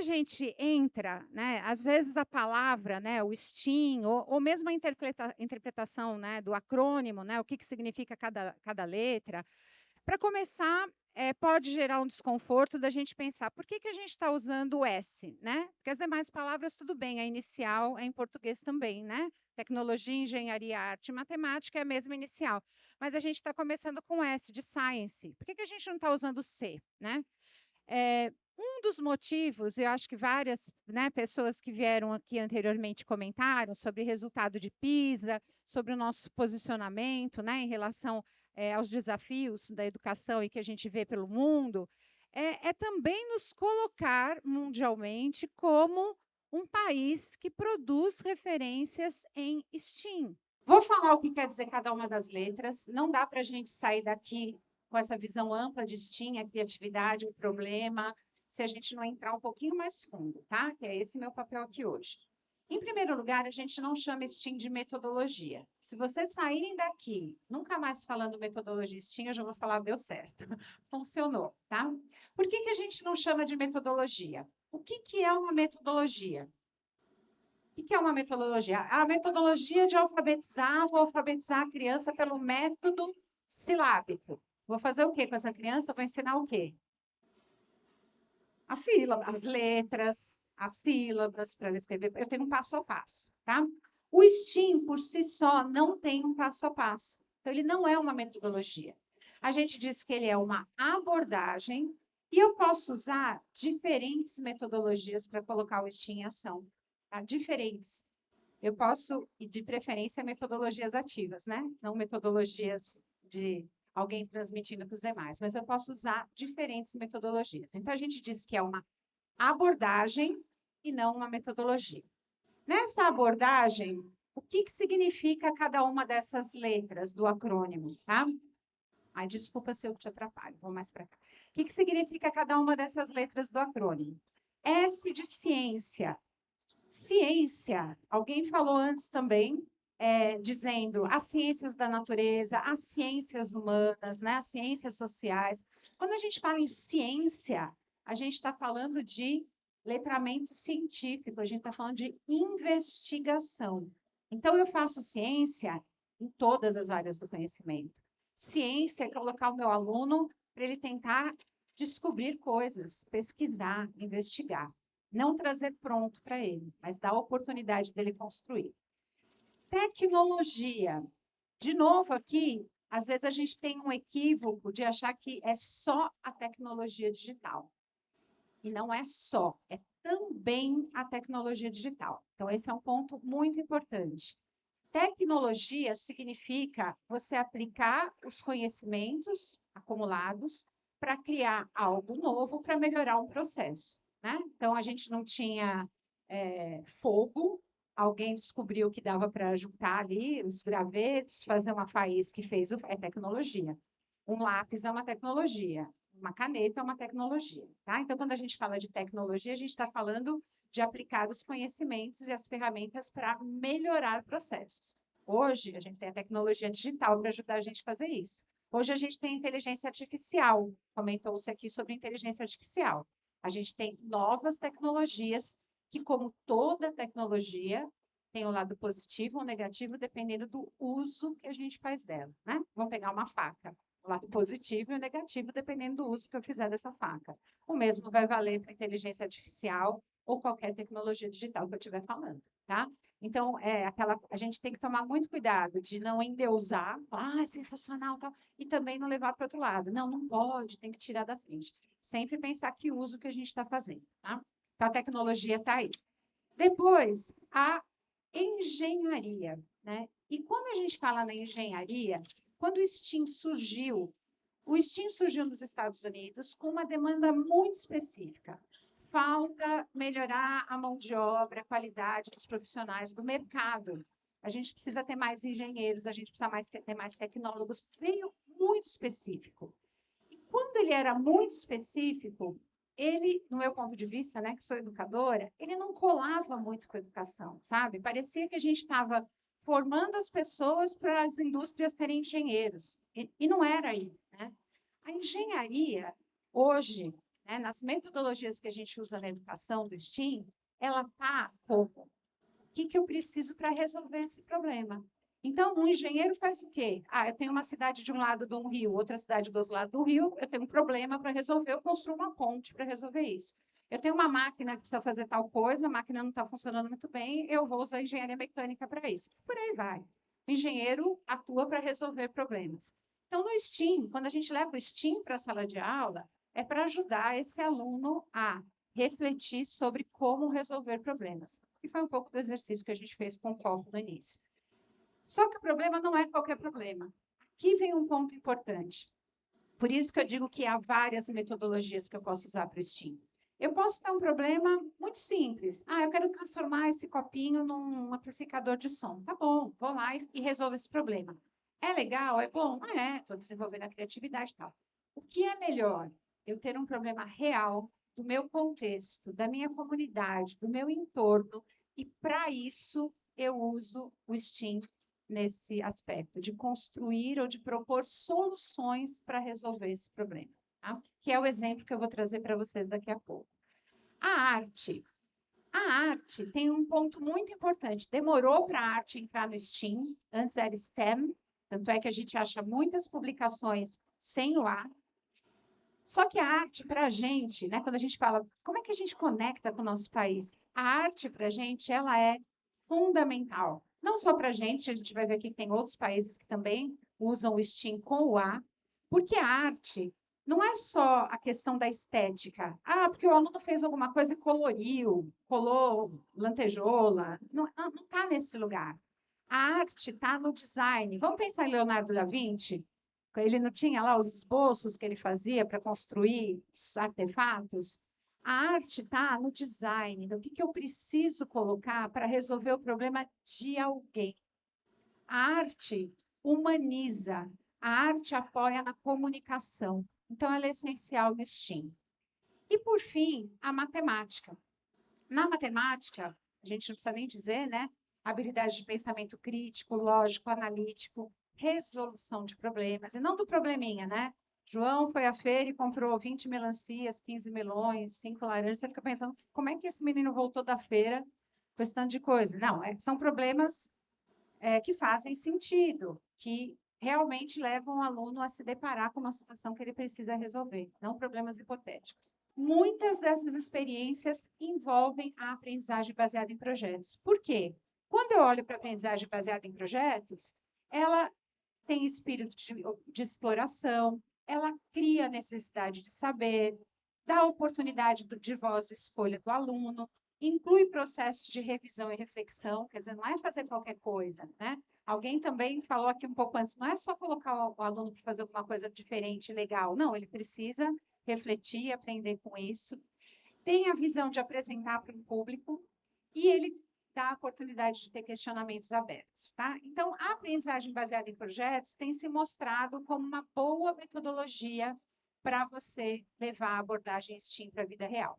a gente entra, né, às vezes a palavra, né, o STEAM, ou mesmo a interpretação, né, do acrônimo, né, o que significa cada letra, para começar, pode gerar um desconforto da gente pensar, por que a gente está usando o S, né? Porque as demais palavras, tudo bem, a inicial é em português também, né? Tecnologia, engenharia, arte, matemática é a mesma inicial. Mas a gente está começando com S, de science. Por que a gente não está usando C, né? Um dos motivos, eu acho que várias, né, pessoas que vieram aqui anteriormente comentaram sobre resultado de PISA, sobre o nosso posicionamento, né, em relação aos desafios da educação e que a gente vê pelo mundo, é também nos colocar mundialmente como um país que produz referências em STEAM. Vou falar o que quer dizer cada uma das letras, não dá para a gente sair daqui com essa visão ampla de STEAM, a criatividade, o problema, se a gente não entrar um pouquinho mais fundo, tá? Que é esse meu papel aqui hoje. Em primeiro lugar, a gente não chama STEAM de metodologia. Se vocês saírem daqui nunca mais falando metodologia STEAM, eu já vou falar, deu certo. Funcionou, tá? Por que a gente não chama de metodologia? O que é uma metodologia? O que é uma metodologia? A metodologia de alfabetizar, vou alfabetizar a criança pelo método silábico. Vou fazer o quê com essa criança? Vou ensinar o quê? As sílabas, as letras, as sílabas para ela escrever. Eu tenho um passo a passo, tá? O STEAM, por si só, não tem um passo a passo. Então, ele não é uma metodologia. A gente diz que ele é uma abordagem e eu posso usar diferentes metodologias para colocar o STEAM em ação. Tá? Diferentes. Eu posso, e de preferência, metodologias ativas, né? Não metodologias de alguém transmitindo para os demais, mas eu posso usar diferentes metodologias. Então, a gente diz que é uma abordagem e não uma metodologia. Nessa abordagem, o que significa cada uma dessas letras do acrônimo, tá? Ai, desculpa se eu te atrapalho, vou mais para cá. O que significa cada uma dessas letras do acrônimo? S de ciência. Ciência, alguém falou antes também, dizendo as ciências da natureza, as ciências humanas, né, as ciências sociais. Quando a gente fala em ciência, a gente está falando de letramento científico, a gente está falando de investigação. Então, eu faço ciência em todas as áreas do conhecimento. Ciência é colocar o meu aluno para ele tentar descobrir coisas, pesquisar, investigar. Não trazer pronto para ele, mas dar a oportunidade dele construir. Tecnologia. De novo aqui, às vezes a gente tem um equívoco de achar que é só a tecnologia digital. E não é só, é também a tecnologia digital. Então, esse é um ponto muito importante. Tecnologia significa você aplicar os conhecimentos acumulados para criar algo novo para melhorar um processo. Né? Então, a gente não tinha fogo, alguém descobriu que dava para juntar ali os gravetos, fazer uma faísca que fez, é tecnologia. Um lápis é uma tecnologia, uma caneta é uma tecnologia. Tá? Então, quando a gente fala de tecnologia, a gente está falando de aplicar os conhecimentos e as ferramentas para melhorar processos. Hoje, a gente tem a tecnologia digital para ajudar a gente a fazer isso. Hoje, a gente tem inteligência artificial, comentou-se aqui sobre inteligência artificial. A gente tem novas tecnologias que, como toda tecnologia, tem o lado positivo ou negativo, dependendo do uso que a gente faz dela. Né? Vamos pegar uma faca. O lado positivo e o negativo, dependendo do uso que eu fizer dessa faca. O mesmo vai valer para a inteligência artificial ou qualquer tecnologia digital que eu estiver falando, tá? Então, a gente tem que tomar muito cuidado de não endeusar, é sensacional, tal, e também não levar para o outro lado. Não, não pode, tem que tirar da frente. Sempre pensar que uso que a gente está fazendo, tá? Então, a tecnologia está aí. Depois, a engenharia, né? E quando a gente fala na engenharia, quando o STEAM surgiu nos Estados Unidos com uma demanda muito específica. Falta melhorar a mão de obra, a qualidade dos profissionais do mercado. A gente precisa ter mais engenheiros, a gente precisa ter mais tecnólogos. Veio muito específico. E quando ele era muito específico, ele, no meu ponto de vista, né, que sou educadora, ele não colava muito com a educação, sabe? Parecia que a gente estava formando as pessoas para as indústrias terem engenheiros. E não era aí, né? A engenharia, hoje, né, nas metodologias que a gente usa na educação do STEAM, ela está como? O que eu preciso para resolver esse problema? Então, um engenheiro faz o quê? Ah, eu tenho uma cidade de um lado de um rio, outra cidade do outro lado do rio, eu tenho um problema para resolver, eu construo uma ponte para resolver isso. Eu tenho uma máquina que precisa fazer tal coisa, a máquina não está funcionando muito bem, eu vou usar engenharia mecânica para isso. Por aí vai. O engenheiro atua para resolver problemas. Então, no STEAM, quando a gente leva o STEAM para a sala de aula, é para ajudar esse aluno a refletir sobre como resolver problemas. E foi um pouco do exercício que a gente fez com o copo no início. Só que o problema não é qualquer problema. Aqui vem um ponto importante. Por isso que eu digo que há várias metodologias que eu posso usar para o STEAM. Eu posso ter um problema muito simples. Ah, eu quero transformar esse copinho num amplificador de som. Tá bom, vou lá e resolvo esse problema. É legal? É bom? É, estou desenvolvendo a criatividade e tal. O que é melhor? Eu ter um problema real do meu contexto, da minha comunidade, do meu entorno, e para isso eu uso o STEAM nesse aspecto, de construir ou de propor soluções para resolver esse problema, tá? Que é o exemplo que eu vou trazer para vocês daqui a pouco. A arte. A arte tem um ponto muito importante. Demorou para a arte entrar no STEAM, antes era STEM, tanto é que a gente acha muitas publicações sem o A. Só que a arte, para a gente, né, quando a gente fala como é que a gente conecta com o nosso país, a arte, para a gente, ela é fundamental. Não só para a gente vai ver aqui que tem outros países que também usam o STEAM com o A, porque a arte não é só a questão da estética. Ah, porque o aluno fez alguma coisa e coloriu, colou lantejola. Não está nesse lugar. A arte está no design. Vamos pensar em Leonardo da Vinci? Ele não tinha lá os esboços que ele fazia para construir os artefatos? A arte está no design, no que eu preciso colocar para resolver o problema de alguém. A arte humaniza, a arte apoia na comunicação. Então, ela é essencial no STEAM. E, por fim, a matemática. Na matemática, a gente não precisa nem dizer, né? Habilidade de pensamento crítico, lógico, analítico, resolução de problemas, e não do probleminha, né? João foi à feira e comprou 20 melancias, 15 melões, 5 laranjas. Você fica pensando, como é que esse menino voltou da feira com esse tanto de coisa? Não, são problemas que fazem sentido, que realmente levam o aluno a se deparar com uma situação que ele precisa resolver, não problemas hipotéticos. Muitas dessas experiências envolvem a aprendizagem baseada em projetos. Por quê? Quando eu olho para a aprendizagem baseada em projetos, ela tem espírito de exploração, ela cria necessidade de saber, dá oportunidade de voz e escolha do aluno, inclui processos de revisão e reflexão, quer dizer, não é fazer qualquer coisa, né? Alguém também falou aqui um pouco antes, não é só colocar o aluno para fazer alguma coisa diferente, legal, não, ele precisa refletir, aprender com isso, tem a visão de apresentar para um público e ele dá a oportunidade de ter questionamentos abertos, tá? Então, a aprendizagem baseada em projetos tem se mostrado como uma boa metodologia para você levar a abordagem STEAM para a vida real.